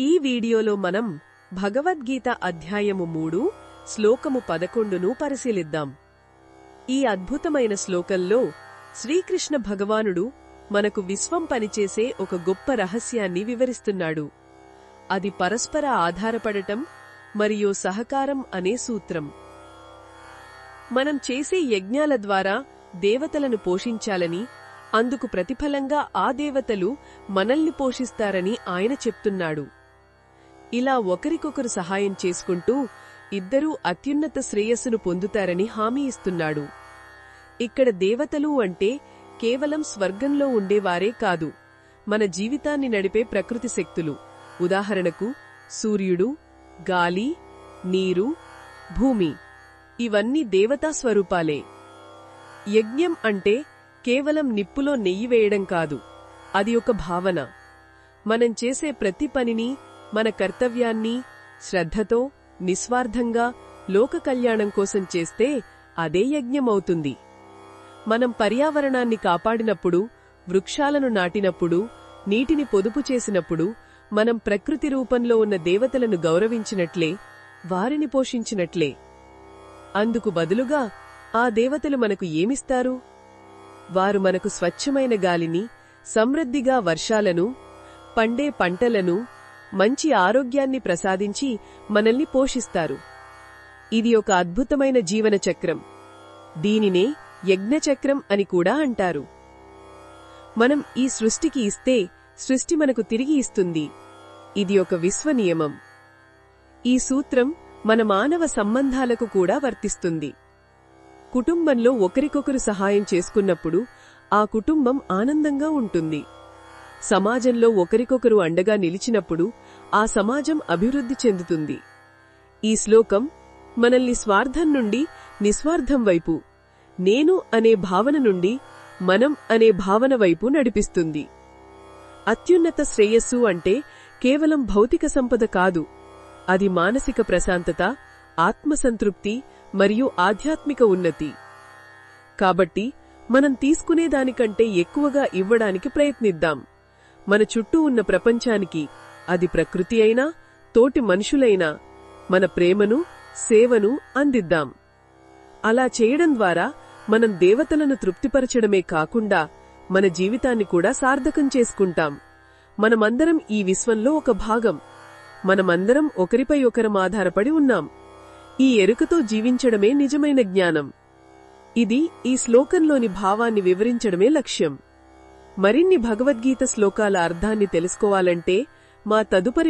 ఈ వీడియోలో మనం భగవద్గీత అధ్యాయము 3 శ్లోకము 11ను పరిశీలిద్దాం. ఈ అద్భుతమైన శ్లోకంలో శ్రీకృష్ణ భగవానుడు మనకు విశ్వం పనిచేసే ఒక గొప్ప రహస్యాన్ని వివరిస్తున్నాడు. అది పరస్పర ఆధారపడటం మరియు సహకారం అనే సూత్రం. మనం చేసే యజ్ఞాల ద్వారా దేవతలను పోషించాలని, అందుకు ప్రతిఫలంగా ఆ దేవతలు మనల్ని పోషిస్తారని ఆయన చెప్తున్నాడు. ఇలా ఒకరికొకరు సహాయం చేసుకుంటూ ఇద్దరూ అత్యున్నత శ్రేయస్సును పొందుతారని హామీ ఇస్తున్నాడు. ఇక్కడ దేవతలు అంటే కేవలం స్వర్గంలో ఉండేవారే కాదు, మన జీవితాన్ని నడిపే ప్రకృతి శక్తులు. ఉదాహరణకు సూర్యుడు, గాలి, నీరు, భూమి ఇవన్నీ దేవతా స్వరూపాలే. యజ్ఞం అంటే కేవలం నిప్పులో నెయ్యి వేయడం కాదు, అది ఒక భావన. మనం చేసే ప్రతి పనిని, మన కర్తవ్యాన్ని శ్రద్ధతో, నిస్వార్థంగా లోక కళ్యాణం కోసం చేస్తే అదే యజ్ఞమవుతుంది. మనం పర్యావరణాన్ని కాపాడినప్పుడు, వృక్షాలను నాటినప్పుడు, నీటిని పొదుపు చేసినప్పుడు మనం ప్రకృతి రూపంలో ఉన్న దేవతలను గౌరవించినట్లే, వారిని పోషించినట్లే. అందుకు బదులుగా ఆ దేవతలు మనకు ఏమిస్తారు? వారు మనకు స్వచ్ఛమైన గాలిని, సమృద్ధిగా వర్షాలను, పండే పంటలను, మంచి ఆరోగ్యాన్ని ప్రసాదించి మనల్ని పోషిస్తారు. ఇది ఒక అద్భుతమైన జీవన చక్రం. దీనినే యజ్ఞచక్రం అని కూడా అంటారు. మనం ఈ సృష్టికి ఇస్తే సృష్టి మనకు తిరిగి ఇస్తుంది. ఇది ఒక విశ్వనియమం. ఈ సూత్రం మన మానవ సంబంధాలకు కూడా వర్తిస్తుంది. కుటుంబంలో ఒకరికొకరు సహాయం చేసుకున్నప్పుడు ఆ కుటుంబం ఆనందంగా ఉంటుంది. సమాజంలో ఒకరికొకరు అండగా నిలిచినప్పుడు ఆ సమాజం అభివృద్ధి చెందుతుంది. ఈ శ్లోకం మనల్ని స్వార్థం నుండి నిస్వార్థం వైపు, నేను అనే భావన నుండి మనం అనే భావన వైపు నడిపిస్తుంది. అత్యున్నత శ్రేయస్సు అంటే కేవలం భౌతిక సంపద కాదు, అది మానసిక ప్రశాంతత, ఆత్మసంతృప్తి మరియు ఆధ్యాత్మిక ఉన్నతి. కాబట్టి మనం తీసుకునేదానికంటే ఎక్కువగా ఇవ్వడానికి ప్రయత్నిద్దాం. మన చుట్టూ ఉన్న ప్రపంచానికి, అది ప్రకృతి అయినా, తోటి మనుషులైనా, మన ప్రేమను, సేవను అందిద్దాం. అలా చేయడం ద్వారా మనం దేవతలను తృప్తిపరచడమే కాకుండా మన జీవితాన్ని కూడా సార్థకం చేసుకుంటాం. మనమందరం ఈ విశ్వంలో ఒక భాగం. మనమందరం ఒకరిపై ఒకరం ఆధారపడి ఉన్నాం. ఈ ఎరుకతో జీవించడమే నిజమైన జ్ఞానం. ఇది ఈ శ్లోకంలోని భావాన్ని వివరించడమే లక్ష్యం. మరిన్ని భగవద్గీత శ్లోకాల అర్థాన్ని తెలుసుకోవాలంటే మా తదుపరి